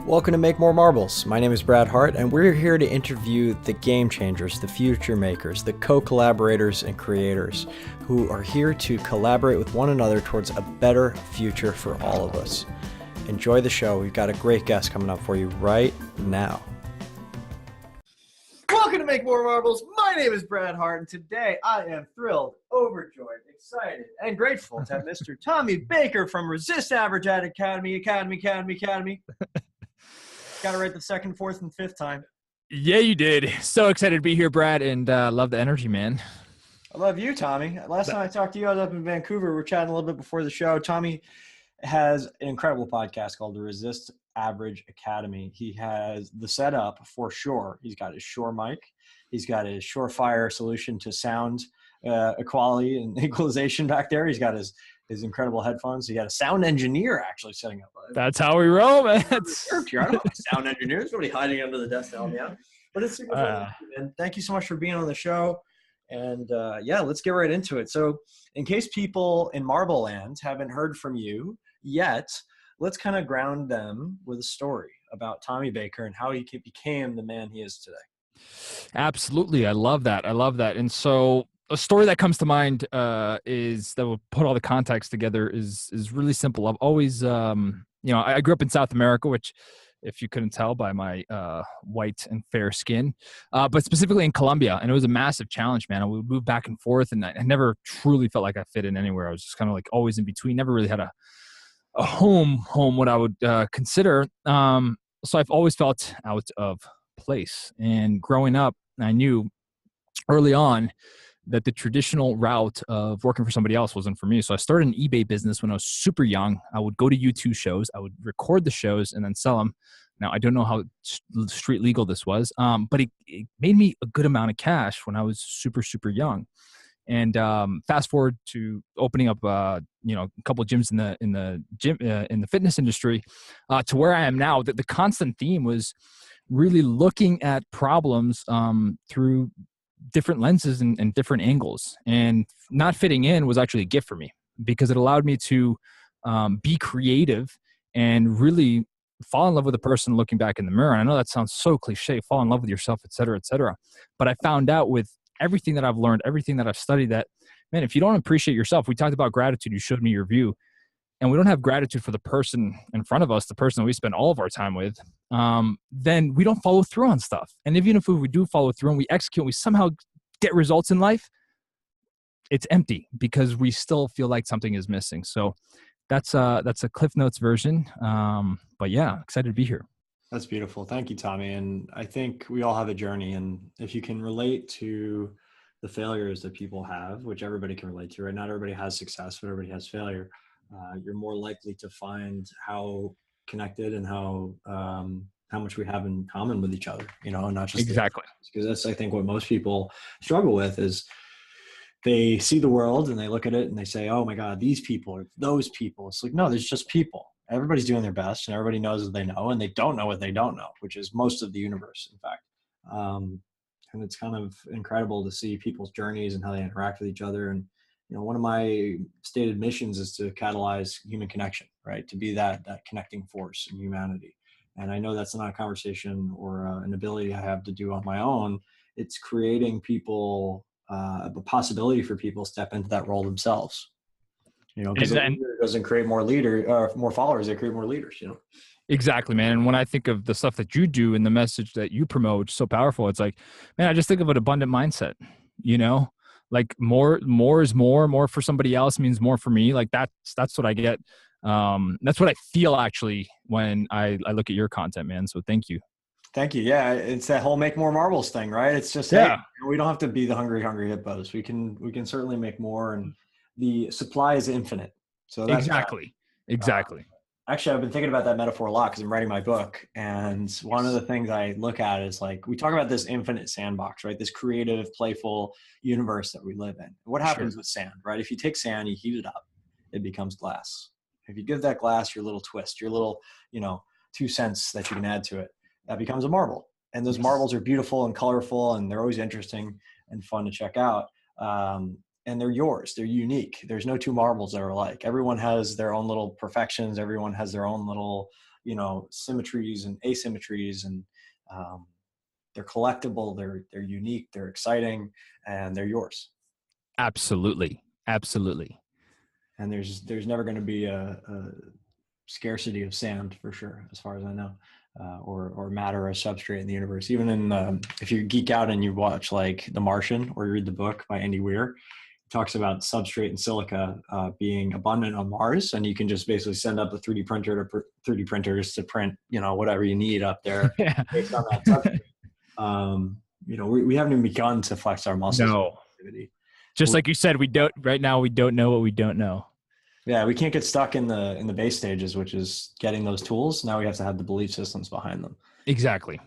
Welcome to Make More Marbles. My name is Brad Hart, and we're here to interview the game changers, the future makers, the co-collaborators and creators who are here to collaborate with one another towards a better future for all of us. Enjoy the show. We've got a great guest coming up for you right now. Welcome to Make More Marbles. My name is Brad Hart, and today I am thrilled, overjoyed, excited, and grateful to have Mr. Tommy Baker from Resist Average at Academy. Got it right the second, fourth, and fifth time. Yeah, you did. So excited to be here, Brad, and love the energy, man. I love you, Tommy. Last time I talked to you, I was up in Vancouver. We were chatting a little bit before the show. Tommy has an incredible podcast called the Resist Average Academy. He has the setup for Shure. He's got his Shure mic. He's got his Surefire solution to sound equality and equalization back there. He's got his incredible headphones. He got a sound engineer actually setting up. That's how we roll, man. I don't have a sound engineer. There's nobody hiding under the desk to help me out. But it's super fun. And thank you so much for being on the show. And yeah, let's get right into it. So in case people in Marble Land haven't heard from you yet, let's kind of ground them with a story about Tommy Baker and how he became the man he is today. Absolutely. I love that. And so a story that comes to mind is that will put all the context together is really simple. I've always, I grew up in South America, which if you couldn't tell by my white and fair skin, but specifically in Colombia. And it was a massive challenge, man. I would move back and forth, and I never truly felt like I fit in anywhere. I was just kind of like always in between, never really had a home, what I would consider. So I've always felt out of place. And growing up, I knew early on that the traditional route of working for somebody else wasn't for me. So I started an eBay business when I was super young. I would go to U2 shows. I would record the shows and then sell them. Now, I don't know how street legal this was, but it made me a good amount of cash when I was super, super young. And fast forward to opening up, a couple of gyms in the fitness industry, to where I am now. The constant theme was really looking at problems through different lenses and different angles. And not fitting in was actually a gift for me because it allowed me to be creative and really fall in love with a person looking back in the mirror. And I know that sounds so cliche, fall in love with yourself, et cetera, et cetera. But I found out with everything that I've learned, everything that I've studied, that, man, if you don't appreciate yourself, we talked about gratitude, you showed me your view, and we don't have gratitude for the person in front of us, the person that we spend all of our time with, then we don't follow through on stuff. And even if we do follow through and we execute, we somehow get results in life, it's empty because we still feel like something is missing. So that's a Cliff Notes version. But yeah, excited to be here. That's beautiful. Thank you, Tommy. And I think we all have a journey. And if you can relate to the failures that people have, which everybody can relate to, right? Not everybody has success, but everybody has failure. You're more likely to find how connected and how much we have in common with each other, and not just exactly. Because that's, I think, what most people struggle with is they see the world and they look at it and they say, oh my God, these people or those people. It's like, no, there's just people. Everybody's doing their best and everybody knows what they know, and they don't know what they don't know, which is most of the universe, in fact. And it's kind of incredible to see people's journeys and how they interact with each other. And one of my stated missions is to catalyze human connection, right? To be that connecting force in humanity. And I know that's not a conversation or an ability I have to do on my own. It's creating people, a possibility for people to step into that role themselves. Because a leader doesn't create more followers, they create more leaders, Exactly, man. And when I think of the stuff that you do and the message that you promote, so powerful. It's like, man, I just think of an abundant mindset, like more is more for somebody else means more for me. Like that's what I get. That's what I feel actually when I look at your content, man. So thank you. Thank you. Yeah. It's that whole make more marbles thing, right? It's just, yeah, hey, we don't have to be the hungry hippos. We can certainly make more, and the supply is infinite. So that's exactly. Actually, I've been thinking about that metaphor a lot because I'm writing my book. And one of the things I look at is like, we talk about this infinite sandbox, right? This creative, playful universe that we live in. What happens with sand, right? If you take sand, you heat it up, it becomes glass. If you give that glass your little twist, your little, 2 cents that you can add to it, that becomes a marble. And those marbles are beautiful and colorful, and they're always interesting and fun to check out. And they're yours. They're unique. There's no two marbles that are alike. Everyone has their own little perfections. Everyone has their own little, symmetries and asymmetries, and they're collectible, they're unique, they're exciting, and they're yours. Absolutely. Absolutely. And there's never going to be a scarcity of sand, for sure, as far as I know, or matter or substrate in the universe. Even in if you geek out and you watch like The Martian or you read the book by Andy Weir, it talks about substrate and silica being abundant on Mars, and you can just basically send up a 3D printer to 3D printers to print whatever you need up there Yeah. based on that substrate. We haven't even begun to flex our muscles. No. Just like you said, we don't know what we don't know. Yeah, we can't get stuck in the base stages, which is getting those tools. Now we have to have the belief systems behind them. Exactly.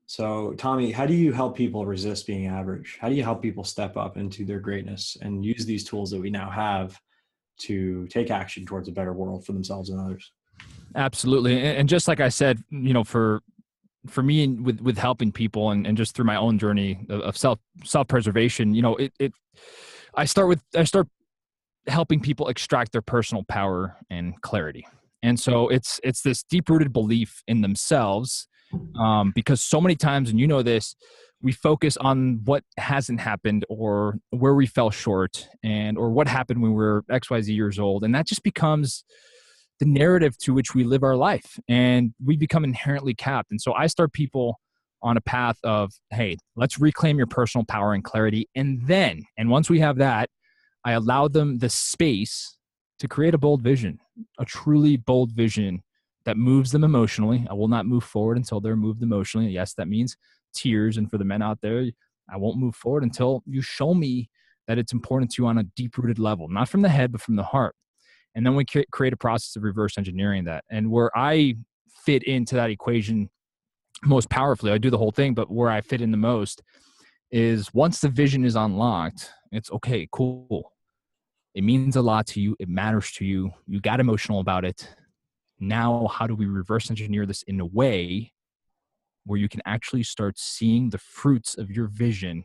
So, Tommy, how do you help people resist being average? How do you help people step up into their greatness and use these tools that we now have to take action towards a better world for themselves and others? Absolutely. And just like I said, for me with helping people and just through my own journey of self-preservation, I start helping people extract their personal power and clarity. And so it's this deep-rooted belief in themselves, because so many times, and this, we focus on what hasn't happened or where we fell short or what happened when we were XYZ years old. And that just becomes the narrative to which we live our life, and we become inherently capped. And so I start people on a path of, hey, let's reclaim your personal power and clarity. And once we have that, I allow them the space to create a bold vision, a truly bold vision that moves them emotionally. I will not move forward until they're moved emotionally. Yes, that means tears. And for the men out there, I won't move forward until you show me that it's important to you on a deep-rooted level, not from the head, but from the heart. And then we create a process of reverse engineering that. And where I fit into that equation most powerfully, I do the whole thing, but where I fit in the most is once the vision is unlocked, it's okay, cool. It means a lot to you. It matters to you. You got emotional about it. Now, how do we reverse engineer this in a way where you can actually start seeing the fruits of your vision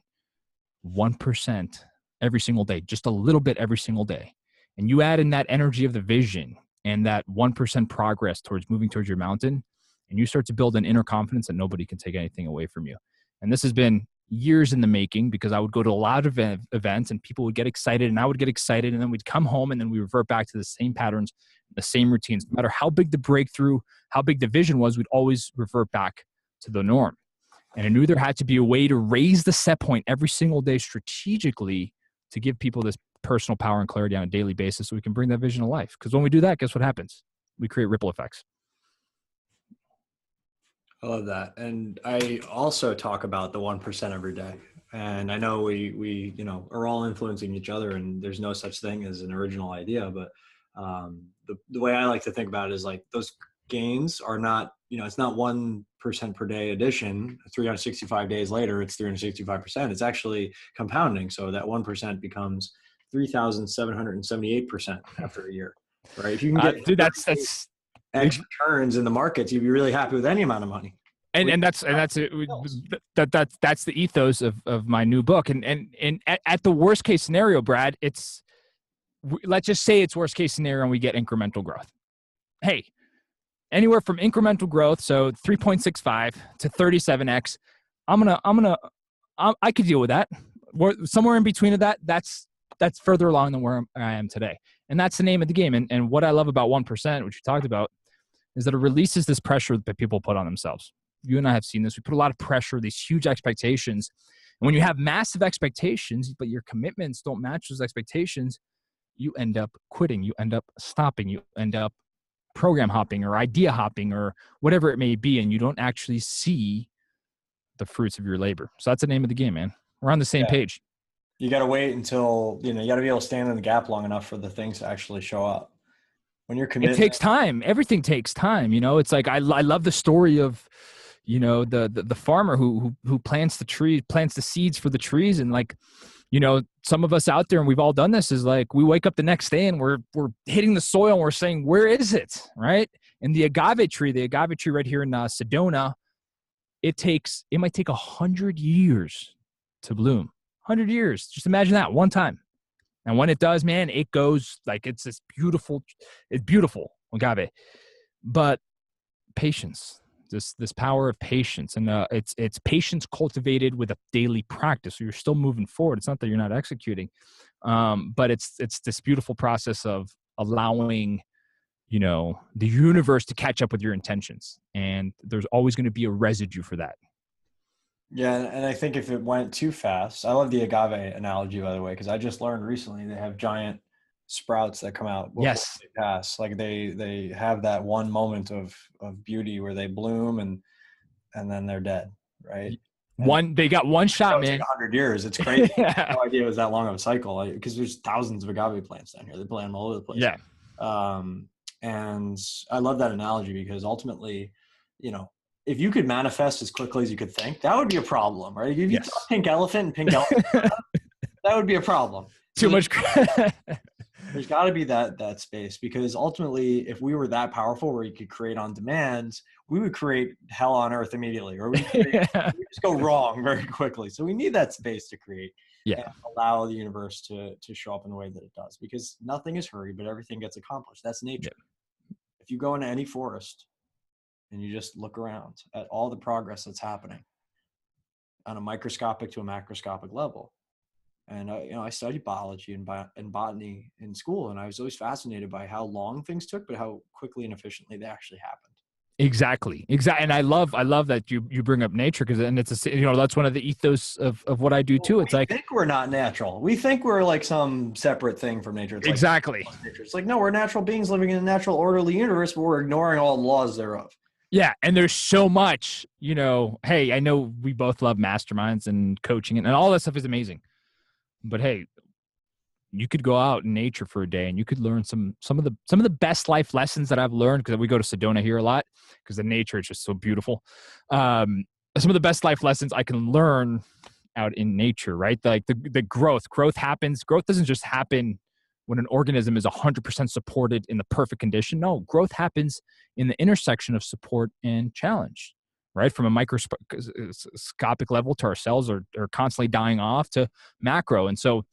1% every single day, just a little bit every single day? And you add in that energy of the vision and that 1% progress towards moving towards your mountain, and you start to build an inner confidence that nobody can take anything away from you. And this has been years in the making, because I would go to a lot of events and people would get excited and I would get excited, and then we'd come home and then we revert back to the same patterns, the same routines. No matter how big the breakthrough, how big the vision was, we'd always revert back to the norm. And I knew there had to be a way to raise the set point every single day strategically to give people this personal power and clarity on a daily basis so we can bring that vision to life. Because when we do that, guess what happens? We create ripple effects. I love that. And I also talk about the 1% every day. And I know we are all influencing each other, and there's no such thing as an original idea. But the way I like to think about it is like those gains are not, it's not 1% per day addition. 365 days later, it's 365%. It's actually compounding. So that 1% becomes 3,778% after a year, right? If you can get that's X returns in the markets, you'd be really happy with any amount of money. And that's the ethos of my new book. And at the worst case scenario, Brad, let's just say it's worst case scenario and we get incremental growth. Hey, anywhere from incremental growth, so 3.65 to 37x, I could deal with that. Somewhere in between of that, that's further along than where I am today. And that's the name of the game. And what I love about 1%, which you talked about, is that it releases this pressure that people put on themselves. You and I have seen this. We put a lot of pressure, these huge expectations. And when you have massive expectations, but your commitments don't match those expectations, you end up quitting. You end up stopping. You end up program hopping or idea hopping or whatever it may be. And you don't actually see the fruits of your labor. So that's the name of the game, man. We're on the same page. You got to wait until, you got to be able to stand in the gap long enough for the things to actually show up. When you're committed, it takes time. Everything takes time. It's like, I love the story of, the farmer who plants the seeds for the trees. And like, some of us out there, and we've all done this, is like, we wake up the next day and we're hitting the soil and we're saying, where is it? Right. And the agave tree right here in Sedona, it might take 100 years to bloom. 100 years. Just imagine that one time. And when it does, man, it goes like, it's beautiful agave. But patience. This power of patience, and it's patience cultivated with a daily practice. So you're still moving forward. It's not that you're not executing, but it's this beautiful process of allowing, the universe to catch up with your intentions, and there's always going to be a residue for that. Yeah, and I think if it went too fast, I love the agave analogy, by the way, because I just learned recently they have giant sprouts that come out before Yes. they pass. Like they have that one moment of beauty where they bloom and then they're dead, right? And They got one shot, it's like man. 100 years. It's crazy. Yeah. No idea it was that long of a cycle because there's thousands of agave plants down here. They plant them all over the place. Yeah. And I love that analogy because ultimately, if you could manifest as quickly as you could think, that would be a problem, right? If you thought pink elephant and pink elephant, that would be a problem. Too much. There's got to be that space, because ultimately, if we were that powerful where you could create on demand, we would create hell on earth immediately, or we just go wrong very quickly. So we need that space to create and allow the universe to show up in the way that it does, because nothing is hurried, but everything gets accomplished. That's nature. Yeah. If you go into any forest and you just look around at all the progress that's happening on a microscopic to a macroscopic level. And I studied biology and botany in school, and I was always fascinated by how long things took, but how quickly and efficiently they actually happened. Exactly. And I love that you bring up nature, because and it's that's one of the ethos of what I do too. It's like, we think we're not natural. We think we're like some separate thing from nature. It's exactly. Like nature. It's like, no, we're natural beings living in a natural, orderly universe, but we're ignoring all the laws thereof. Yeah, and there's so much. Hey, I know we both love masterminds and coaching, and all that stuff is amazing. But hey, you could go out in nature for a day and you could learn some of the best life lessons that I've learned, because we go to Sedona here a lot because the nature is just so beautiful. Some of the best life lessons I can learn out in nature, right? Like the growth happens. Growth doesn't just happen when an organism is 100% supported in the perfect condition. No, growth happens in the intersection of support and challenge. Right, from a microscopic level to our cells are constantly dying off to macro. And so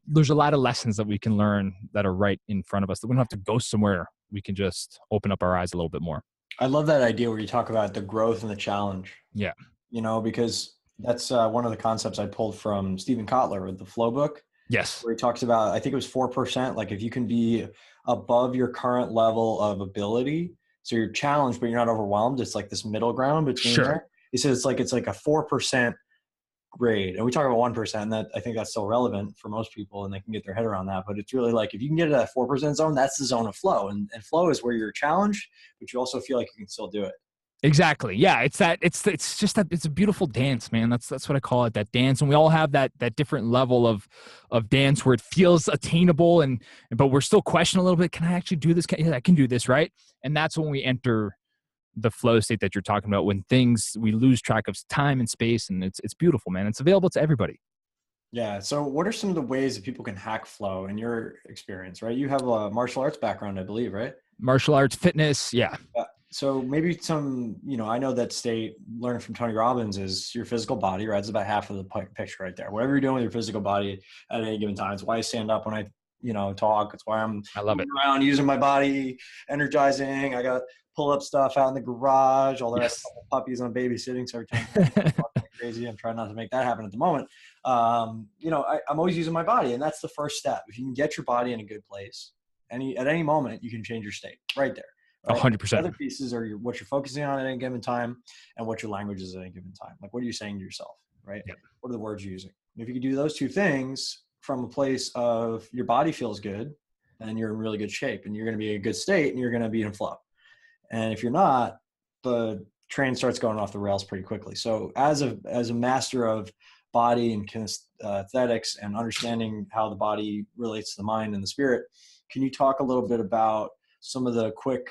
there's a lot of lessons that we can learn that are right in front of us, that we don't have to go somewhere. We can just open up our eyes a little bit more. I love that idea where you talk about the growth and the challenge. Yeah. Because that's one of the concepts I pulled from Stephen Kotler with the Flow book. Yes. Where he talks about, I think it was 4%, like if you can be above your current level of ability, so you're challenged, but you're not overwhelmed. It's like this middle ground between there. He says it's like a 4% grade. And we talk about 1%, and that I think that's still relevant for most people and they can get their head around that. But it's really like, if you can get to that 4% zone, that's the zone of flow. And flow is where you're challenged, but you also feel like you can still do it. Exactly. Yeah. It's just that it's a beautiful dance, man. That's what I call it, that dance. And we all have that different level of dance where it feels attainable but we're still questioning a little bit. Can I actually do this? I can do this. Right. And that's when we enter the flow state that you're talking about, when we lose track of time and space, and it's beautiful, man. It's available to everybody. Yeah. So what are some of the ways that people can hack flow in your experience, right? You have a martial arts background, I believe, right? Martial arts, fitness. Yeah. So maybe some, I know that state, learning from Tony Robbins, is your physical body, right? It's about half of the picture right there. Whatever you're doing with your physical body at any given time. It's why I stand up when I, talk. It's why I love it. Around using my body, energizing. I got pull-up stuff out in the garage, all the rest of the puppies I'm babysitting. So every time I'm crazy, I'm trying not to make that happen at the moment. I'm always using my body, and that's the first step. If you can get your body in a good place, at any moment, you can change your state right there. Right? 100%. The other pieces are what you're focusing on at any given time and what your language is at any given time. Like, what are you saying to yourself, right? Yep. What are the words you're using? If you can do those two things from a place of your body feels good, then you're in really good shape, and you're going to be in a good state, and you're going to be in flow. And if you're not, the train starts going off the rails pretty quickly. So as a master of body and kinesthetics and understanding how the body relates to the mind and the spirit, can you talk a little bit about some of the quick,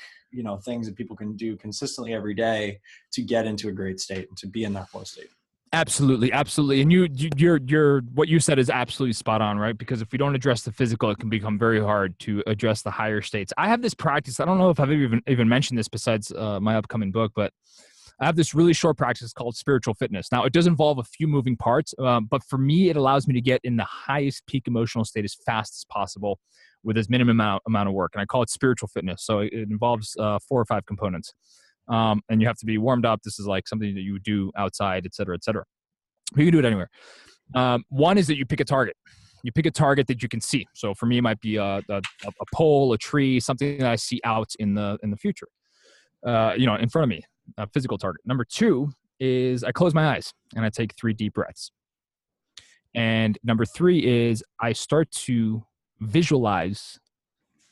things that people can do consistently every day to get into a great state and to be in that flow state? Absolutely. Absolutely. And you're what you said is absolutely spot on, right? Because if we don't address the physical, it can become very hard to address the higher states. I have this practice. I don't know if I've even mentioned this besides my upcoming book, but I have this really short practice called spiritual fitness. Now, it does involve a few moving parts, but for me, it allows me to get in the highest peak emotional state as fast as possible with as minimum amount of work. And I call it spiritual fitness. So it involves 4 or 5 components. And you have to be warmed up. This is like something that you would do outside, et cetera, et cetera. But you can do it anywhere. One is that you pick a target. You pick a target that you can see. So for me, it might be a pole, a tree, something that I see out in the future, in front of me, a physical target. Number two is I close my eyes and I take 3 deep breaths. And number three is I start to visualize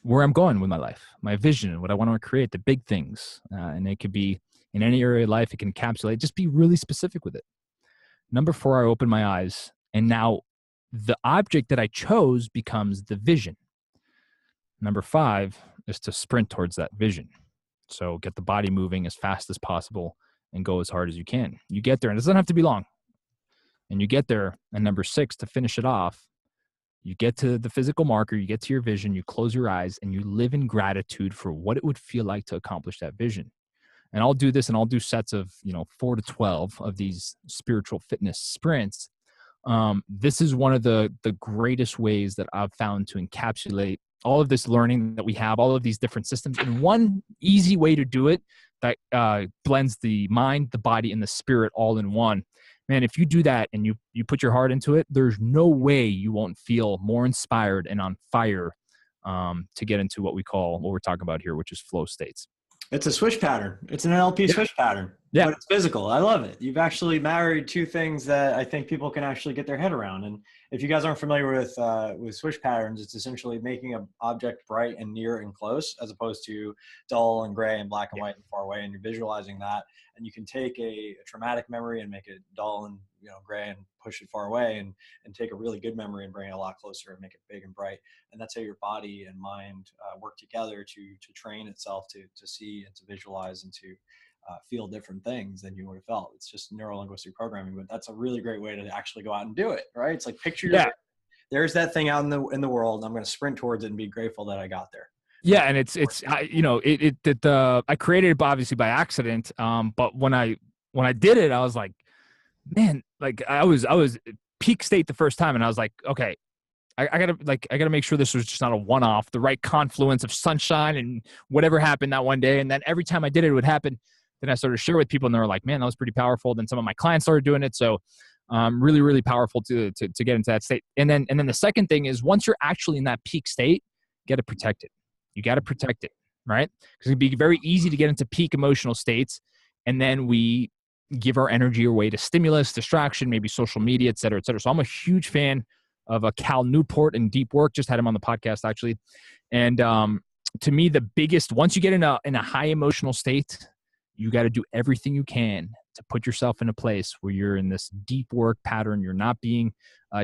where I'm going with my life, my vision, what I want to create, the big things. And it could be in any area of life. It can encapsulate, just be really specific with it. Number four, I open my eyes. And now the object that I chose becomes the vision. Number five is to sprint towards that vision. So get the body moving as fast as possible and go as hard as you can. You get there, and it doesn't have to be long. And you get there, and number six, to finish it off, you get to the physical marker, you get to your vision, you close your eyes, and you live in gratitude for what it would feel like to accomplish that vision. And I'll do this, and I'll do sets of 4 to 12 of these spiritual fitness sprints. This is one of the greatest ways that I've found to encapsulate all of this learning that we have, all of these different systems, in one easy way to do it that blends the mind, the body, and the spirit all in one. Man, if you do that and you put your heart into it, there's no way you won't feel more inspired and on fire to get into what we're talking about here, which is flow states. It's a swish pattern. It's an NLP swish pattern, but it's physical. I love it. You've actually married two things that I think people can actually get their head around. And if you guys aren't familiar with swish patterns, it's essentially making an object bright and near and close, as opposed to dull and gray and black and white and far away. And you're visualizing that. And you can take a traumatic memory and make it dull and gray and push it far away, and take a really good memory and bring it a lot closer and make it big and bright. And that's how your body and mind work together to train itself to see and to visualize and to feel different things than you would have felt. It's just neuro-linguistic programming, but that's a really great way to actually go out and do it, right? It's like picture there's that thing out in the world, and I'm going to sprint towards it and be grateful that I got there. Yeah, and I created it obviously by accident, but when I did it, I was like, man, like I was peak state the first time, and I was like, okay, I gotta make sure this was just not a one-off, the right confluence of sunshine and whatever happened that one day. And then every time I did it, it would happen. Then I started to share with people, and they were like, man, that was pretty powerful. Then some of my clients started doing it. So really, really powerful to get into that state. And then the second thing is, once you're actually in that peak state, you got to protect it. You got to protect it, right? Because it'd be very easy to get into peak emotional states, and then we give our energy away to stimulus, distraction, maybe social media, et cetera, et cetera. So I'm a huge fan of Cal Newport and deep work. Just had him on the podcast, actually. And to me, the biggest, once you get in a high emotional state, you got to do everything you can to put yourself in a place where you're in this deep work pattern. You're not being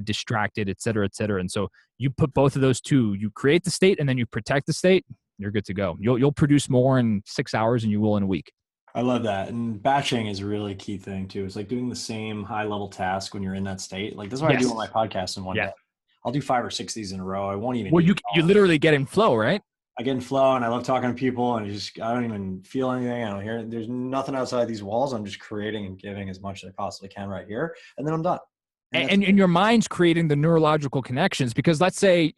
distracted, et cetera, et cetera. And so you put both of those two, you create the state and then you protect the state, you're good to go. You'll produce more in 6 hours than you will in a week. I love that. And batching is a really key thing too. It's like doing the same high level task when you're in that state. Like that's what I do on my podcast in one day. I'll do 5 or 6 of these in a row. I won't even. Well, you literally get in flow, right? I get in flow, and I love talking to people, and I don't even feel anything. I don't hear it. There's nothing outside these walls. I'm just creating and giving as much as I possibly can right here. And then I'm done. And your mind's creating the neurological connections, because let's say,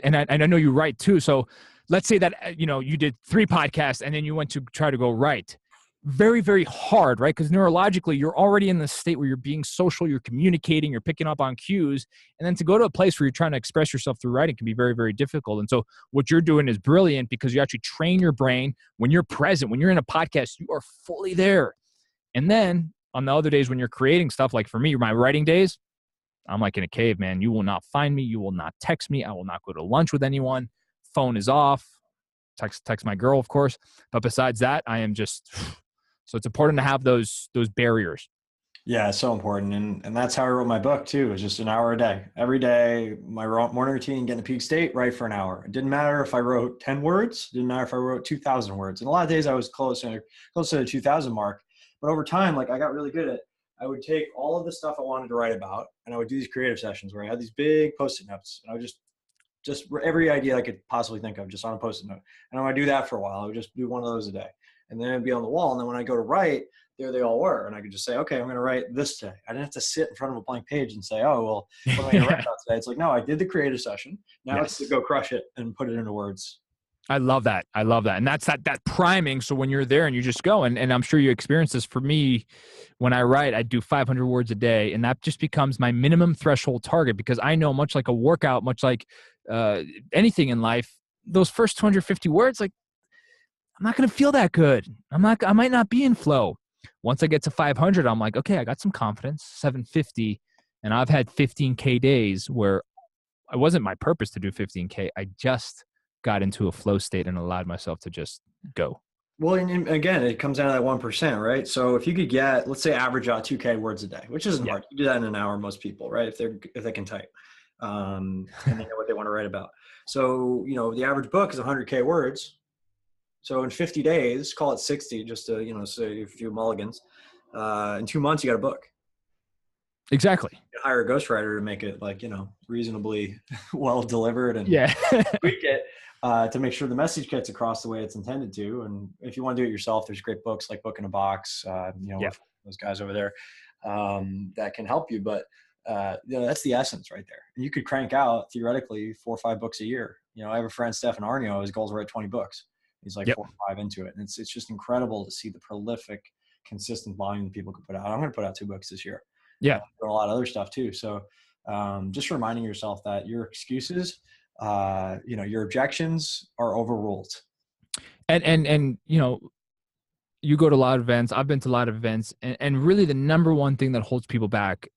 and I know you're right too. So let's say that, you did 3 podcasts and then you went to try to go right. Very, very hard, right? Because neurologically, you're already in the state where you're being social, you're communicating, you're picking up on cues. And then to go to a place where you're trying to express yourself through writing can be very, very difficult. And so what you're doing is brilliant, because you actually train your brain when you're present. When you're in a podcast, you are fully there. And then on the other days when you're creating stuff, like for me, my writing days, I'm like in a cave, man. You will not find me. You will not text me. I will not go to lunch with anyone. Phone is off. Text my girl, of course. But besides that, I am just... So it's important to have those barriers. Yeah, it's so important. And that's how I wrote my book too. It was just an hour a day. Every day, my morning routine, get in a peak state, write for an hour. It didn't matter if I wrote 10 words. It didn't matter if I wrote 2,000 words. And a lot of days I was close to the 2,000 mark. But over time, like I got really good at, I would take all of the stuff I wanted to write about, and I would do these creative sessions where I had these big Post-it notes. And I would just every idea I could possibly think of just on a Post-it note. And I would do that for a while. I would just do one of those a day. And then it'd be on the wall. And then when I go to write, there they all were. And I could just say, okay, I'm going to write this today. I didn't have to sit in front of a blank page and say, oh, well, what am I going to write about today? It's like, no, I did the creative session. Now it's to go crush it and put it into words. I love that. I love that. And that's that priming. So when you're there and you just go, and I'm sure you experience this. For me, when I write, I do 500 words a day, and that just becomes my minimum threshold target, because I know, much like a workout, much like anything in life, those first 250 words, like, I'm not going to feel that good. I might not be in flow. Once I get to 500, I'm like, okay, I got some confidence, 750. And I've had 15K days where it wasn't my purpose to do 15K. I just got into a flow state and allowed myself to just go. Well, and again, it comes down to that 1%, right? So if you could get, let's say, average out 2K words a day, which isn't hard. You do that in an hour, most people, right? If they can type, and they know what they want to write about. So, the average book is 100K words. So in 50 days, call it 60, just to, say a few mulligans. In 2 months, you got a book. Exactly. You hire a ghostwriter to make it reasonably well delivered and tweak it to make sure the message gets across the way it's intended to. And if you want to do it yourself, there's great books like Book in a Box, those guys over there that can help you. But that's the essence right there. And you could crank out theoretically 4 or 5 books a year. I have a friend, Stefan Arnio, his goals are at 20 books. He's like 4 or 5 into it. And it's just incredible to see the prolific, consistent volume that people can put out. I'm going to put out 2 books this year. Yeah. Doing a lot of other stuff too. So just reminding yourself that your excuses, your objections are overruled. And you go to a lot of events. I've been to a lot of events, and really the number one thing that holds people back,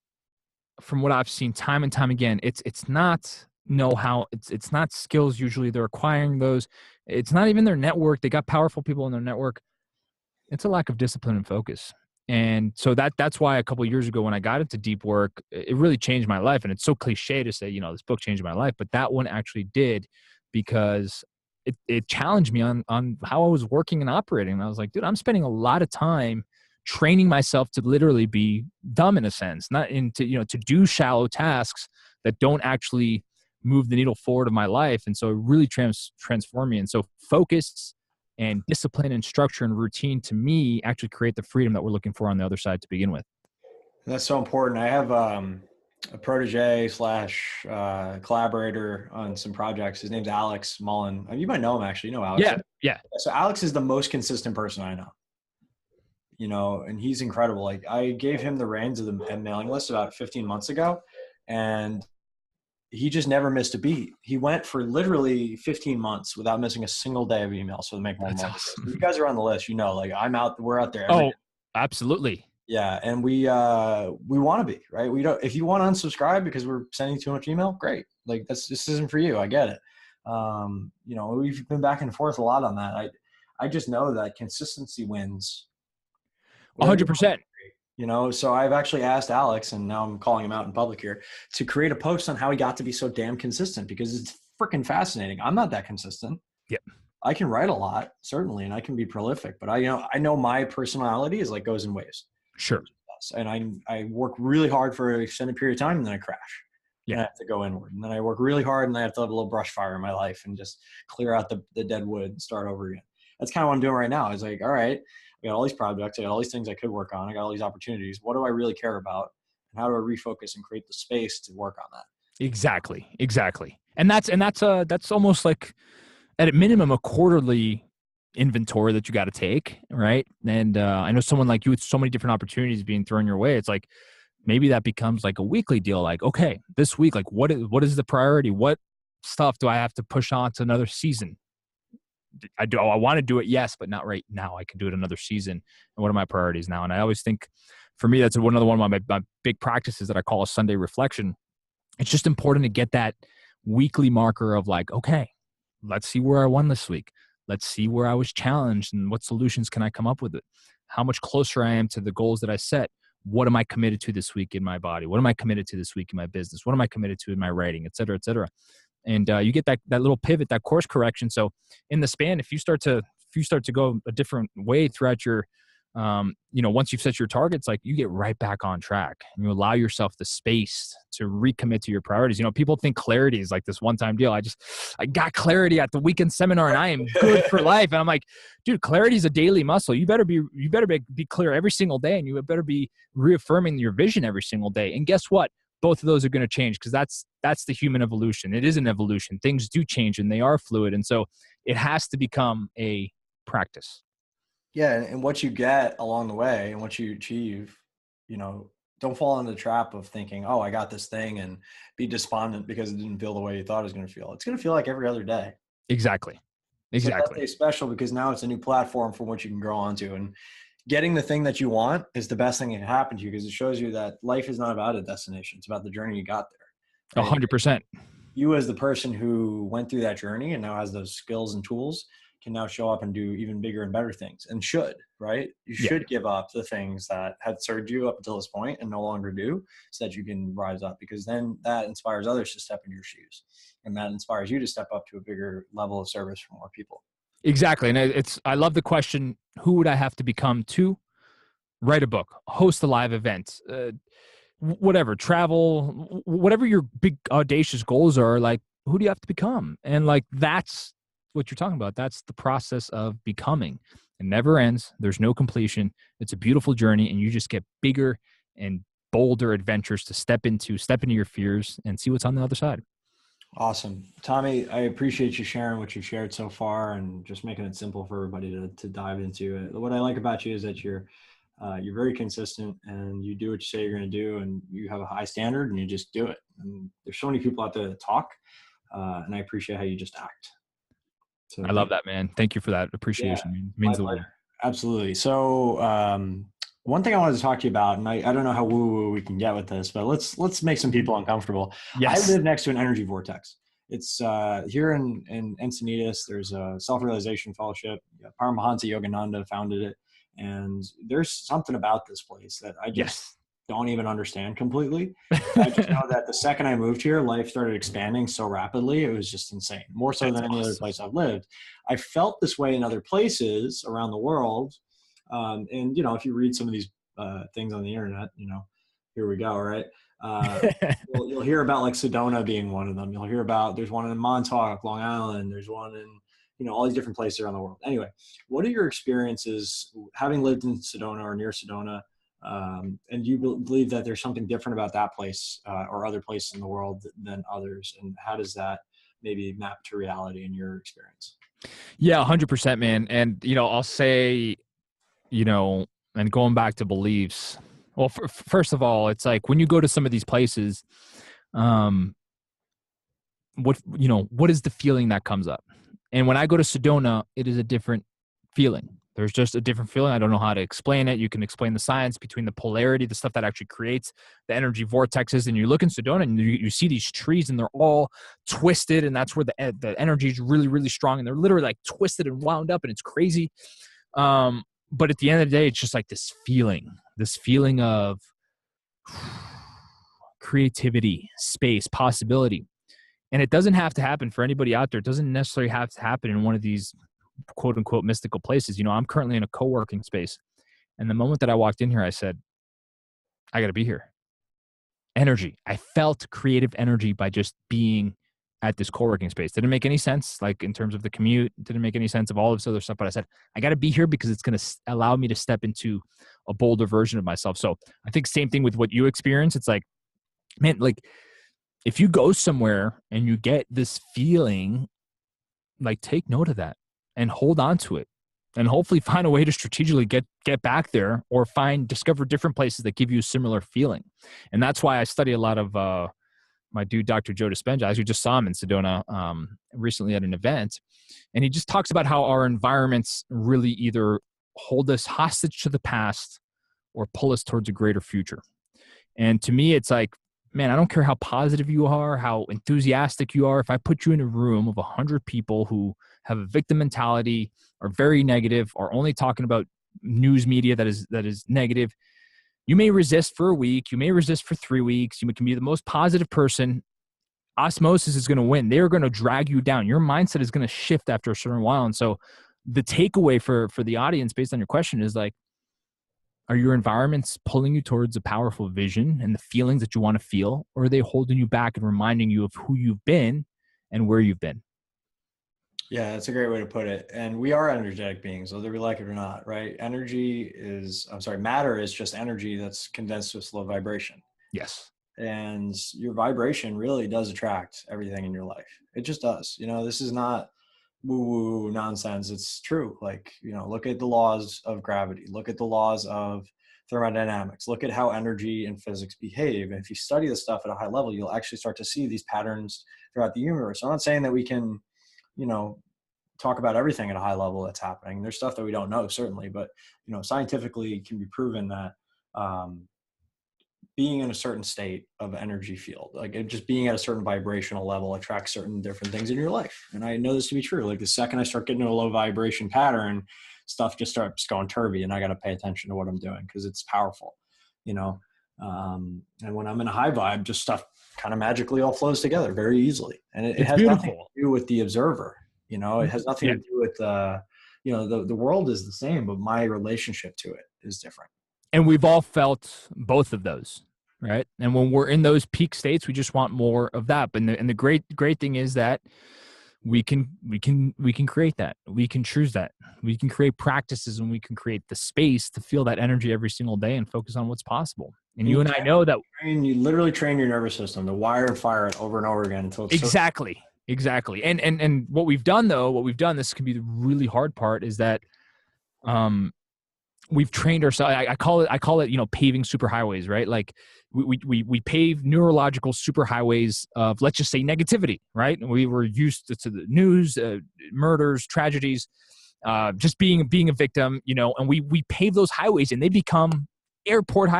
from what I've seen time and time again, it's not know-how. It's not skills. Usually they're acquiring those. It's not even their network. They got powerful people in their network. It's a lack of discipline and focus. And so that's why a couple of years ago when I got into deep work, it really changed my life. And it's so cliche to say, this book changed my life, but that one actually did, because it challenged me on how I was working and operating. And I was like, dude, I'm spending a lot of time training myself to literally be dumb in a sense, not to do shallow tasks that don't actually move the needle forward of my life. And so it really transformed me. And so focus and discipline and structure and routine, to me, actually create the freedom that we're looking for on the other side to begin with. That's so important. I have a protege / collaborator on some projects. His name's Alex Mullen. You might know him, actually. You know Alex. Yeah. So Alex is the most consistent person I know. And he's incredible. Like, I gave him the reins of the mailing list about 15 months ago, and he just never missed a beat. He went for literally 15 months without missing a single day of emails. So to make more money. Awesome. You guys are on the list, like we're out there. Oh, absolutely. Yeah. And we want to be, right. We don't, if you want to unsubscribe because we're sending too much email, great. Like this isn't for you. I get it. We've been back and forth a lot on that. I just know that consistency wins. 100%. So I've actually asked Alex, and now I'm calling him out in public here, to create a post on how he got to be so damn consistent, because it's freaking fascinating. I'm not that consistent. Yep. I can write a lot, certainly, and I can be prolific, but I know my personality is like goes in waves. Sure. And I work really hard for an extended period of time, and then I crash. Yeah. And I have to go inward. And then I work really hard, and I have to have a little brush fire in my life and just clear out the dead wood and start over again. That's kind of what I'm doing right now. It's like, all right, I got all these projects. I got all these things I could work on. I got all these opportunities. What do I really care about? And how do I refocus and create the space to work on that? Exactly. And that's almost like, at a minimum, a quarterly inventory that you got to take, right? And I know someone like you with so many different opportunities being thrown your way. It's like, maybe that becomes like a weekly deal. Like, okay, this week, like what is the priority? What stuff do I have to push on to another season? I want to do it, yes, but not right now. I can do it another season. And what are my priorities now? And I always think, for me, that's one of my big practices that I call a Sunday reflection. It's just important to get that weekly marker of like, okay, let's see where I won this week. Let's see where I was challenged and what solutions can I come up with it. How much closer I am to the goals that I set. What am I committed to this week in my body? What am I committed to this week in my business? What am I committed to in my writing, et cetera, et cetera. And you get that little pivot, that course correction. So in the span, if you start to go a different way throughout your, once you've set your targets, like you get right back on track and you allow yourself the space to recommit to your priorities. People think clarity is like this one-time deal. I got clarity at the weekend seminar and I am good for life. And I'm like, dude, clarity is a daily muscle. You better be clear every single day, and you better be reaffirming your vision every single day. And guess what? Both of those are going to change, because that's the human evolution. It is an evolution. Things do change and they are fluid. And so It has to become a practice. Yeah. And what you get along the way and what you achieve, you know, don't fall into the trap of thinking, oh, I got this thing, and be despondent because it didn't feel the way you thought it was going to feel. It's going to feel like every other day. Exactly. So that Exactly. day's special because now it's a new platform from which you can grow onto. And getting the thing that you want is the best thing that can happen to you, because it shows you that life is not about a destination. It's about the journey you got there. Right? 100%. You, as the person who went through that journey and now has those skills and tools, can now show up and do even bigger and better things, and should, right? You Yeah. should give up the things that had served you up until this point and no longer do, so that you can rise up, because then that inspires others to step in your shoes, and that inspires you to step up to a bigger level of service for more people. Exactly. And I love the question, who would I have to become to write a book, host a live event, whatever, travel, whatever your big audacious goals are, like, who do you have to become? And like, that's what you're talking about. That's the process of becoming. It never ends. There's no completion. It's a beautiful journey, and you just get bigger and bolder adventures to step into your fears and see what's on the other side. Awesome. Tommy, I appreciate you sharing what you've shared so far and just making it simple for everybody to dive into it. What I like about you is that you're very consistent, and you do what you say you're going to do, and you have a high standard, and you just do it. And there's so many people out there that talk, and I appreciate how you just act. So I thank love you. that, man. Thank you for that Yeah, appreciation. It my means the world. pleasure. Absolutely. So one thing I wanted to talk to you about, and I don't know how woo-woo we can get with this, but let's make some people uncomfortable. I Yes. live next to an energy vortex. It's here in Encinitas. There's a self-realization fellowship. Paramahansa Yogananda founded it. And there's something about this place that I just Yes. don't even understand completely. I just know that the second I moved here, life started expanding so rapidly. It was just insane, more so That's than any other awesome. place I've lived. I felt this way in other places around the world. And, you know, if you read some of these things on the internet, you know, here we go, right? Uh, you'll hear about like Sedona being one of them. You'll hear about, there's one in Montauk, Long Island. There's one in, you know, all these different places around the world. Anyway, what are your experiences having lived in Sedona or near Sedona? And do you believe that there's something different about that place or other places in the world than others? And how does that maybe map to reality in your experience? Yeah, 100%, man. And, I'll say, and going back to beliefs, well, first of all, it's like when you go to some of these places, um, what is the feeling that comes up? And when I go to Sedona, it is a different feeling. There's just a different feeling. I don't know how to explain it. You can explain the science between the polarity, the stuff that actually creates the energy vortexes. And you look in Sedona and you see these trees and they're all twisted. And that's where the energy is really, really strong. And they're literally like twisted and wound up, and it's crazy. But at the end of the day, it's just like this feeling of creativity, space, possibility. And it doesn't have to happen for anybody out there. It doesn't necessarily have to happen in one of these quote unquote mystical places. I'm currently in a co-working space. And the moment that I walked in here, I said, I got to be here. Energy. I felt creative energy by just being at this co-working space. Didn't make any sense, like in terms of the commute. Didn't make any sense of all this other stuff. But I said, I got to be here because it's going to allow me to step into a bolder version of myself. So I think same thing with what you experience. It's like, man, like if you go somewhere and you get this feeling, like take note of that and hold on to it, and hopefully find a way to strategically get back there, or discover different places that give you a similar feeling. And that's why I study a lot of my dude, Dr. Joe Dispenza. I actually just saw him in Sedona recently at an event. And he just talks about how our environments really either hold us hostage to the past or pull us towards a greater future. And to me, it's like, man, I don't care how positive you are, how enthusiastic you are. If I put you in a room of 100 people who have a victim mentality, are very negative, are only talking about news media that is negative, you may resist for a week. You may resist for 3 weeks. You can be the most positive person. Osmosis is going to win. They're going to drag you down. Your mindset is going to shift after a certain while. And so the takeaway for the audience based on your question is like, are your environments pulling you towards a powerful vision and the feelings that you want to feel, or are they holding you back and reminding you of who you've been and where you've been? Yeah, that's a great way to put it. And we are energetic beings, whether we like it or not, right? Matter is just energy that's condensed to a slow vibration. Yes. And your vibration really does attract everything in your life. It just does. You know, this is not woo nonsense. It's true. Like, look at the laws of gravity, look at the laws of thermodynamics, look at how energy and physics behave. And if you study this stuff at a high level, you'll actually start to see these patterns throughout the universe. I'm not saying that we can, talk about everything at a high level that's happening. There's stuff that we don't know, certainly, but, scientifically it can be proven that, being in a certain state of energy field, like just being at a certain vibrational level attracts certain different things in your life. And I know this to be true. Like the second I start getting into a low vibration pattern, stuff just starts going turvy, and I got to pay attention to what I'm doing because it's powerful, and when I'm in a high vibe, just stuff kind of magically all flows together very easily. And it has beautiful. nothing to do with the observer, it has nothing to do with, the world is the same, but my relationship to it is different. And we've all felt both of those, right? And when we're in those peak states, we just want more of that. And the great thing is that we can create that. We can choose that. We can create practices, and we can create the space to feel that energy every single day and focus on what's possible. And you and I know that you literally train your nervous system to wire and fire it over and over again until it's exactly. And what we've done, this can be the really hard part, is that we've trained ourselves. I call it, paving superhighways, right? Like we pave neurological superhighways of, let's just say, negativity, right? And we were used to the news, murders, tragedies, just being a victim, and we pave those highways, and they become airport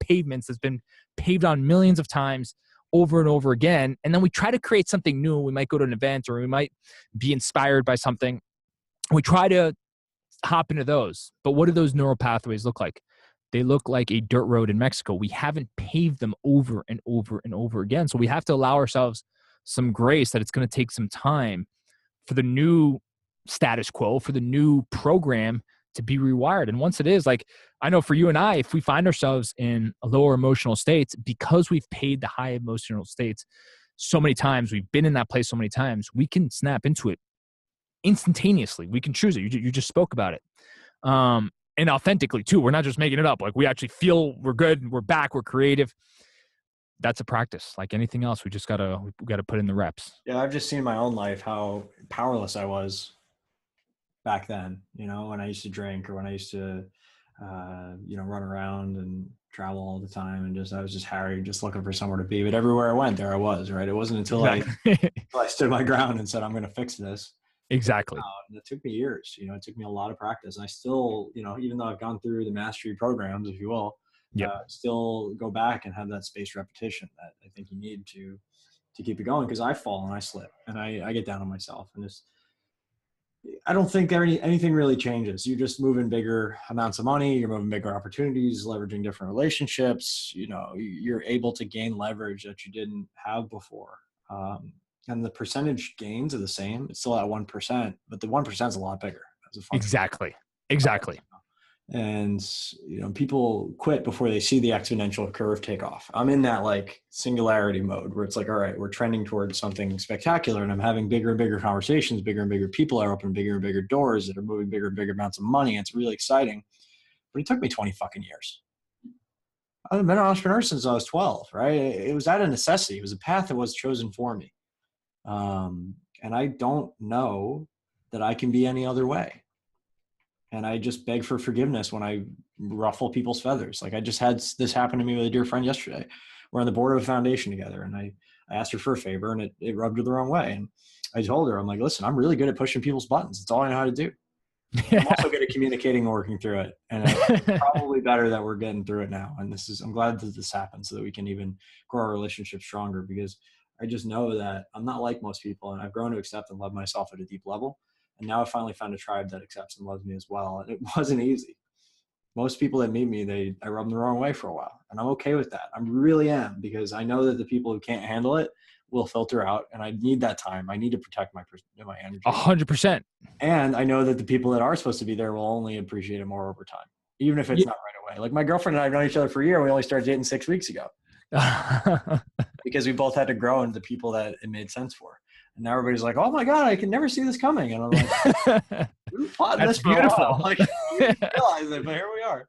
pavements that's been paved on millions of times over and over again. And then we try to create something new. We might go to an event, or we might be inspired by something. We try to hop into those. But what do those neural pathways look like? They look like a dirt road in Mexico. We haven't paved them over and over and over again. So we have to allow ourselves some grace that it's going to take some time for the new status quo, for the new program to be rewired. And once it is, like, I know for you and I, if we find ourselves in a lower emotional states, because we've paid the high emotional states so many times, we've been in that place so many times, we can snap into it instantaneously. We can choose it. You just spoke about it. And authentically too. We're not just making it up. Like, we actually feel we're good, we're back, we're creative. That's a practice. Like anything else, we gotta put in the reps. Yeah, I've just seen in my own life how powerless I was back then, when I used to drink, or when I used to, run around and travel all the time, and I was just harried, just looking for somewhere to be. But everywhere I went, there I was, right? It wasn't until I stood my ground and said, I'm going to fix this. Exactly. And it took me years, it took me a lot of practice. And I still, even though I've gone through the mastery programs, if you will, still go back and have that spaced repetition that I think you need to keep it going. Because I fall and I slip and I get down on myself, and I don't think anything really changes. You're just moving bigger amounts of money. You're moving bigger opportunities, leveraging different relationships. You're able to gain leverage that you didn't have before. And the percentage gains are the same. It's still at 1%, but the 1% is a lot bigger. As a function. Exactly. And, people quit before they see the exponential curve take off. I'm in that like singularity mode where it's like, all right, we're trending towards something spectacular, and I'm having bigger and bigger conversations, bigger and bigger people are opening bigger and bigger doors that are moving bigger and bigger amounts of money. And it's really exciting, but it took me 20 fucking years. I've been an entrepreneur since I was 12, right? It was out of necessity. It was a path that was chosen for me. And I don't know that I can be any other way. And I just beg for forgiveness when I ruffle people's feathers. Like, I just had this happen to me with a dear friend yesterday. We're on the board of a foundation together, and I asked her for a favor, and it rubbed her the wrong way. And I told her, I'm like, listen, I'm really good at pushing people's buttons. It's all I know how to do. I'm also good at communicating and working through it. And it's probably better that we're getting through it now. And I'm glad that this happened so that we can even grow our relationship stronger, because I just know that I'm not like most people, and I've grown to accept and love myself at a deep level. And now I finally found a tribe that accepts and loves me as well. And it wasn't easy. Most people that meet me, I rub them the wrong way for a while. And I'm okay with that. I really am, because I know that the people who can't handle it will filter out. And I need that time. I need to protect my energy. 100%. And I know that the people that are supposed to be there will only appreciate it more over time, even if it's not right away. Like, my girlfriend and I have known each other for a year. We only started dating 6 weeks ago because we both had to grow into the people that it made sense for. And now everybody's like, oh my God, I can never see this coming. And I'm like, we've plotted this for a while. Like, we didn't realize it, but here we are.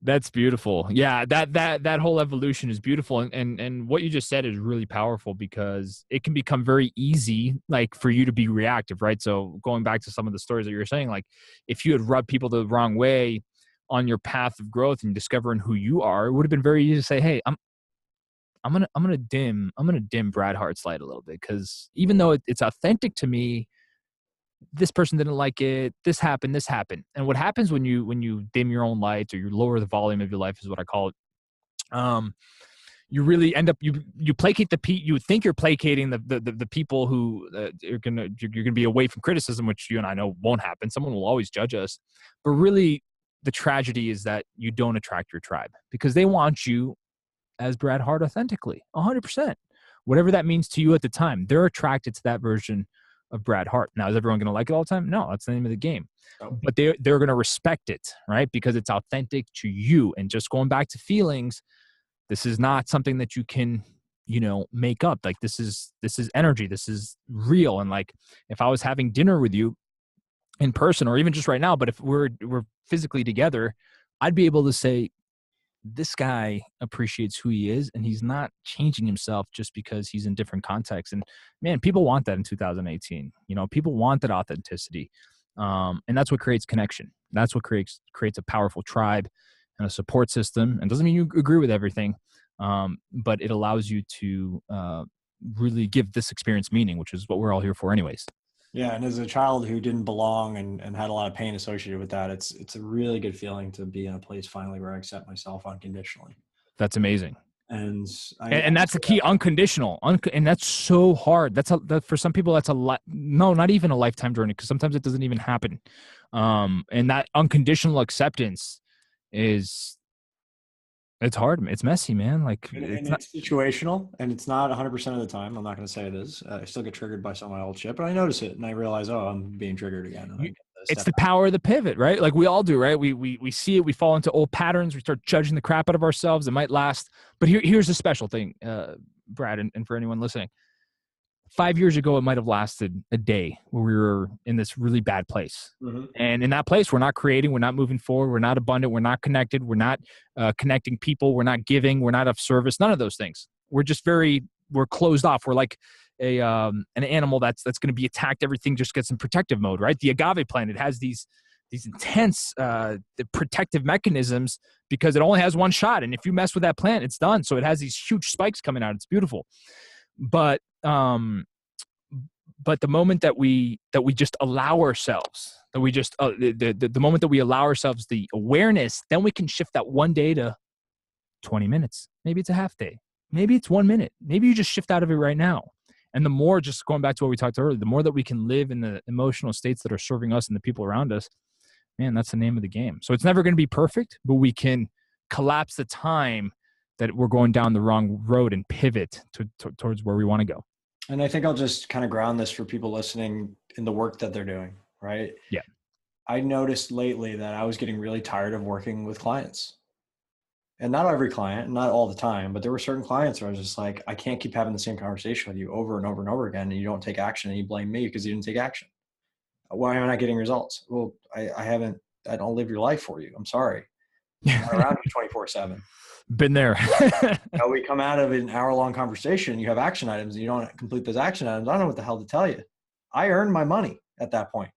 That's beautiful. Yeah, that whole evolution is beautiful, and what you just said is really powerful because it can become very easy, like for you to be reactive, right? So going back to some of the stories that you were saying, like if you had rubbed people the wrong way on your path of growth and discovering who you are, it would have been very easy to say, "Hey, I'm gonna dim Brad Hart's light a little bit because even though it's authentic to me, this person didn't like it, this happened, this happened." And what happens when you dim your own lights or you lower the volume of your life is what I call it. um you really end up you placate you think you're placating the people who you're gonna be away from criticism, which you and I know won't happen. Someone will always judge us, but really the tragedy is that you don't attract your tribe because they want you as Brad Hart authentically, 100%. Whatever that means to you at the time, they're attracted to that version of Brad Hart. Now, is everyone going to like it all the time? No, that's the name of the game. Oh, But they're going to respect it, right? Because it's authentic to you. And just going back to feelings, this is not something that you can, make up. Like this is energy. This is real. And like if I was having dinner with you in person or even just right now, but if we're physically together, I'd be able to say, this guy appreciates who he is and he's not changing himself just because he's in different contexts. And man, people want that in 2018. People want that authenticity. And that's what creates connection. That's what creates a powerful tribe and a support system. And doesn't mean you agree with everything, but it allows you to really give this experience meaning, which is what we're all here for anyways. yeah. And as a child who didn't belong and had a lot of pain associated with that, it's a really good feeling to be in a place finally where I accept myself unconditionally. That's amazing. And And that's the key, unconditional. And that's so hard. That for some people, that's no, not even a lifetime journey, because sometimes it doesn't even happen. And that unconditional acceptance it's hard. It's messy, man. Like and it's situational, and it's not 100% of the time. I'm not going to say it is. I still get triggered by some of my old shit, but I notice it and I realize, oh, I'm being triggered again. And I get to it's step the back. power of the pivot, right? Like we all do, right? We see it. We fall into old patterns. We start judging the crap out of ourselves. It might last, but here's the special thing, Brad, and for anyone listening. 5 years ago, it might have lasted a day where we were in this really bad place. Mm-hmm. And in that place, we're not creating, we're not moving forward, we're not abundant, we're not connected, we're not connecting people, we're not giving, we're not of service, none of those things. We're just we're closed off. We're like an animal that's going to be attacked. Everything just gets in protective mode, right? The agave plant, it has these intense protective mechanisms because it only has one shot. And if you mess with that plant, it's done. So it has these huge spikes coming out. It's beautiful. But the moment that we just allow ourselves, that we just the moment that we allow ourselves the awareness, then we can shift that one day to 20 minutes. Maybe it's a half day. Maybe it's 1 minute. Maybe you just shift out of it right now. And the more, just going back to what we talked earlier, the more that we can live in the emotional states that are serving us and the people around us, man, that's the name of the game. So it's never going to be perfect, but we can collapse the time that we're going down the wrong road and pivot towards where we want to go. And I think I'll just kind of ground this for people listening in the work that they're doing, right? Yeah. I noticed lately that I was getting really tired of working with clients. And not every client, not all the time, but there were certain clients where I was just like, I can't keep having the same conversation with you over and over and over again. And you don't take action and you blame me because you didn't take action. Why am I not getting results? Well, I don't live your life for you. I'm sorry. I'm not around you 24/7. Been there. We come out of an hour-long conversation. You have action items and you don't complete those action items. I don't know what the hell to tell you. I earned my money at that point.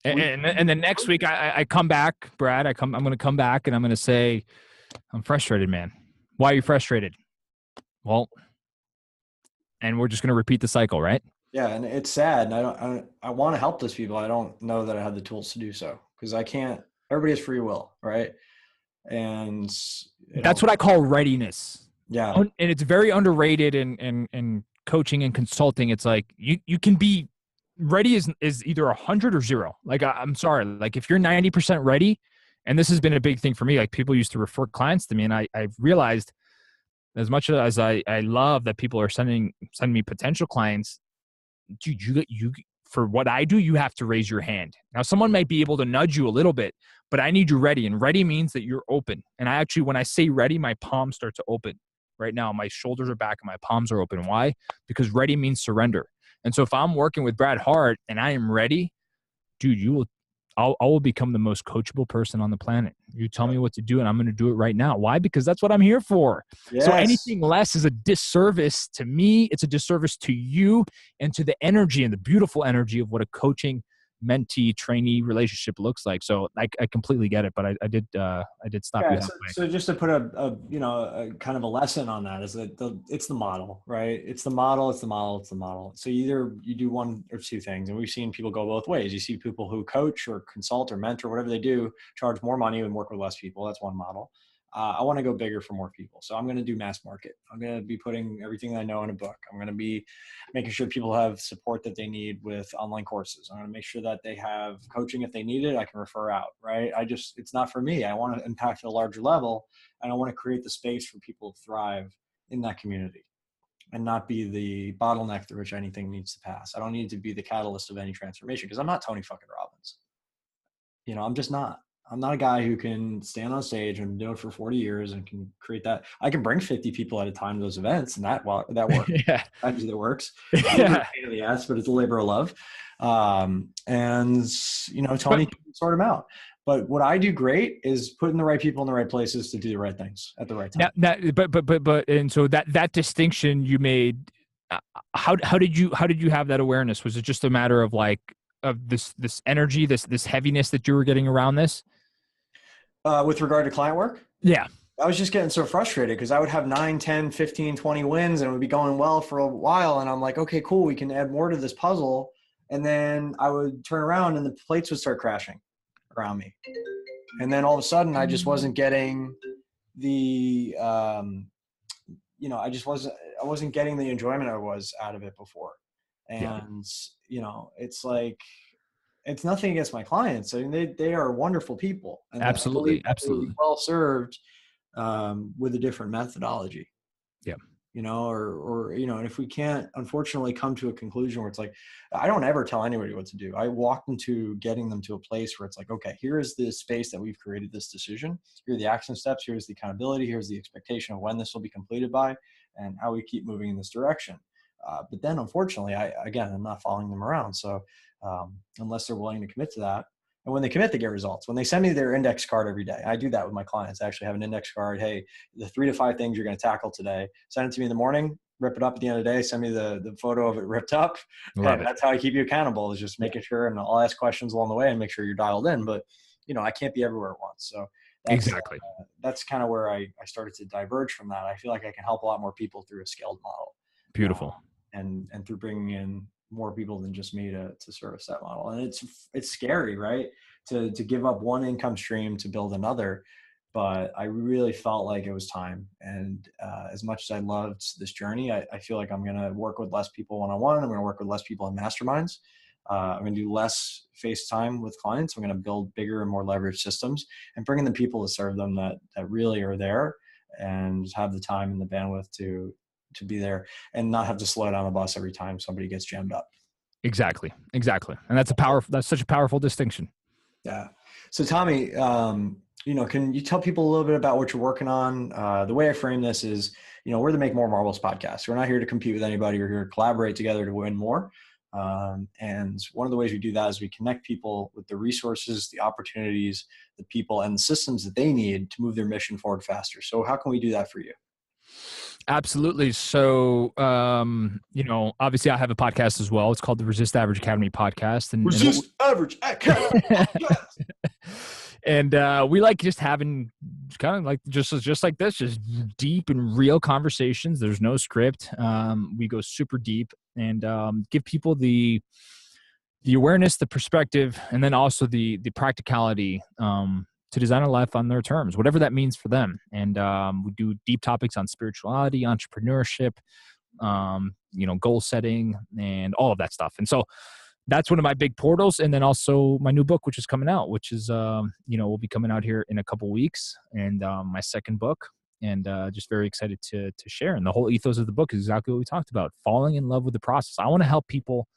And then next week I come back, Brad. I'm going to come back and I'm going to say, I'm frustrated, man. Why are you frustrated? Well, and we're just going to repeat the cycle, right? Yeah, and it's sad. And I want to help those people. I don't know that I have the tools to do so because I can't. Everybody has free will, right? And that's what I call readiness. Yeah, and it's very underrated in coaching and consulting. It's like you can be ready is either 100 or 0. Like I'm sorry, like if you're 90% ready, and this has been a big thing for me. Like people used to refer clients to me, and I've realized, as much as I love that people are sending me potential clients, dude, you for what I do, you have to raise your hand. Now, someone might be able to nudge you a little bit, but I need you ready. And ready means that you're open. And I actually, when I say ready, my palms start to open. Right now, my shoulders are back and my palms are open. Why? Because ready means surrender. And so if I'm working with Brad Hart and I am ready, dude, I will become the most coachable person on the planet. You tell me what to do and I'm going to do it right now. Why? Because that's what I'm here for. So Yes. anything less is a disservice to me. It's a disservice to you and to the energy and the beautiful energy of what a coaching mentee trainee relationship looks like. So I completely get it, but I did stop you Yeah, halfway. so just to put a you know a kind of a lesson on that is that it's the model, right? It's the model, it's the model, it's the model. So either you do one or two things, and we've seen people go both ways. You see people who coach or consult or mentor, whatever they do, charge more money and work with less people. That's one model. I want to go bigger for more people, so I'm going to do mass market. I'm going to be putting everything I know in a book. I'm going to be making sure people have support that they need with online courses. I'm going to make sure that they have coaching if they need it. I can refer out, right? It's not for me. I want to impact at a larger level, and I want to create the space for people to thrive in that community and not be the bottleneck through which anything needs to pass. I don't need to be the catalyst of any transformation because I'm not Tony fucking Robbins. I'm just not. I'm not a guy who can stand on stage and do it for 40 years and can create that. I can bring 50 people at a time to those events, and that works. Yeah. That works. It's a little bit of Yeah. a pain in the ass, but it's a labor of love. And Tony But can sort them out. But what I do great is putting the right people in the right places to do the right things at the right time. and so that distinction you made, how did you have that awareness? Was it just a matter of like of this energy, this heaviness that you were getting around this? With regard to client work, Yeah. I was just getting so frustrated because I would have 9, 10, 15, 20 wins and it would be going well for a while. And I'm like, okay, cool. We can add more to this puzzle. And then I would turn around and the plates would start crashing around me. And then all of a sudden I just wasn't getting the, I wasn't getting the enjoyment I was out of it before. Yeah. And, it's like, it's nothing against my clients. I mean, they are wonderful people. And I believe Absolutely. that they would be Absolutely. well served with a different methodology, Yeah. and if we can't unfortunately come to a conclusion where it's like, I don't ever tell anybody what to do. I walk into getting them to a place where it's like, okay, here is the space that we've created this decision. Here are the action steps. Here's the accountability. Here's the expectation of when this will be completed by and how we keep moving in this direction. But then unfortunately, I'm not following them around. So unless they're willing to commit to that, and when they commit, they get results. When they send me their index card every day, I do that with my clients. I actually have an index card. Hey, the 3 to 5 things you're going to tackle today, send it to me in the morning, rip it up at the end of the day, send me the photo of it ripped up. Love And it. that's how I keep you accountable, is just making sure, and I'll ask questions along the way and make sure you're dialed in. But, I can't be everywhere at once. So Exactly. that's kind of where I started to diverge from that. I feel like I can help a lot more people through a scaled model. Beautiful. And through bringing in more people than just me to service that model. And it's scary, right? To give up one income stream to build another. But I really felt like it was time. And as much as I loved this journey, I feel like I'm going to work with less people one-on-one. I'm going to work with less people in masterminds. I'm going to do less FaceTime with clients. I'm going to build bigger and more leveraged systems and bring in the people to serve them that really are there and have the time and the bandwidth to be there and not have to slow down the bus every time somebody gets jammed up. Exactly. And that's such a powerful distinction. Yeah. So Tommy, can you tell people a little bit about what you're working on? The way I frame this is, we're the Make More Marbles podcast. We're not here to compete with anybody. We're here to collaborate together to win more. And one of the ways we do that is we connect people with the resources, the opportunities, the people, and the systems that they need to move their mission forward faster. So how can we do that for you? Absolutely. So, obviously I have a podcast as well. It's called the Resist Average Academy podcast. Average Academy podcast. And we like just having kind of like just like this, just deep and real conversations. There's no script. We go super deep and give people the awareness, the perspective, and then also the practicality to design a life on their terms, whatever that means for them. And we do deep topics on spirituality, entrepreneurship, goal setting, and all of that stuff. And so that's one of my big portals. And then also my new book, which is coming out, which is, will be coming out here in a couple weeks, and my second book. And just very excited to share. And the whole ethos of the book is exactly what we talked about, falling in love with the process. I want to help people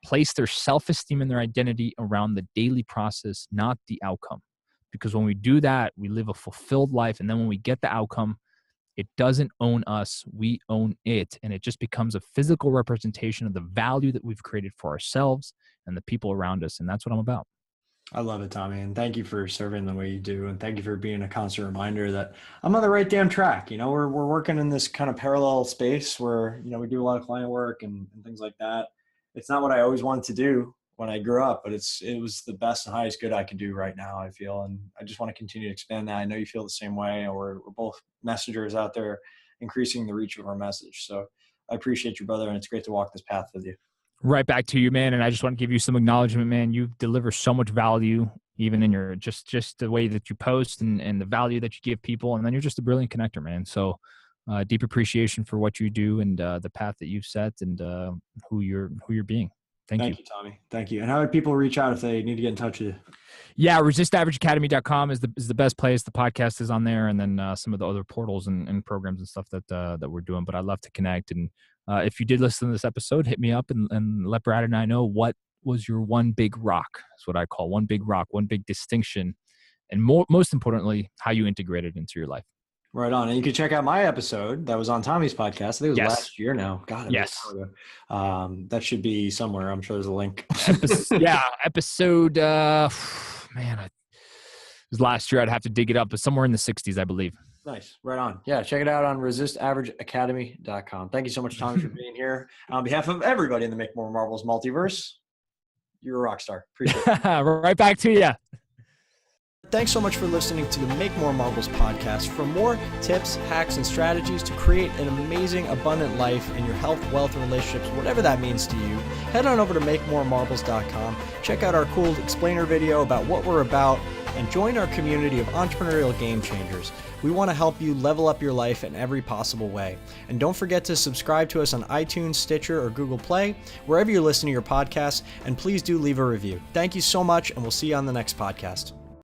place their self-esteem and their identity around the daily process, not the outcome. Because when we do that, we live a fulfilled life. And then when we get the outcome, it doesn't own us, we own it. And it just becomes a physical representation of the value that we've created for ourselves and the people around us. And that's what I'm about. I love it, Tommy. And thank you for serving the way you do. And thank you for being a constant reminder that I'm on the right damn track. We're working in this kind of parallel space where, we do a lot of client work and things like that. It's not what I always wanted to do when I grew up, but it was the best and highest good I could do right now, I feel. And I just want to continue to expand that. I know you feel the same way. And we're both messengers out there increasing the reach of our message. So I appreciate you, brother. And it's great to walk this path with you. Right back to you, man. And I just want to give you some acknowledgement, man. You deliver so much value, even in your just the way that you post and the value that you give people. And then you're just a brilliant connector, man. So deep appreciation for what you do and the path that you've set and who you're being. Thank you, Tommy. Thank you. And how would people reach out if they need to get in touch with you? Yeah, resistaverageacademy.com is the best place. The podcast is on there, and then some of the other portals and programs and stuff that we're doing. But I'd love to connect. And if you did listen to this episode, hit me up and let Brad and I know what was your one big rock. That's what I call one big rock, one big distinction, and most importantly, how you integrate it into your life. Right on. And you can check out my episode that was on Tommy's podcast. I think it was last year now. God, yes. That should be somewhere. I'm sure there's a link. Episode, man, it was last year. I'd have to dig it up, but somewhere in the 60s, I believe. Nice. Right on. Yeah, check it out on resistaverageacademy.com. Thank you so much, Tommy, for being here. On behalf of everybody in the Make More Marbles multiverse, you're a rock star. Appreciate it. Right back to you. Thanks so much for listening to the Make More Marbles podcast. For more tips, hacks, and strategies to create an amazing, abundant life in your health, wealth, and relationships, whatever that means to you, head on over to makemoremarbles.com. Check out our cool explainer video about what we're about and join our community of entrepreneurial game changers. We want to help you level up your life in every possible way. And don't forget to subscribe to us on iTunes, Stitcher, or Google Play, wherever you listen to your podcasts, and please do leave a review. Thank you so much, and we'll see you on the next podcast.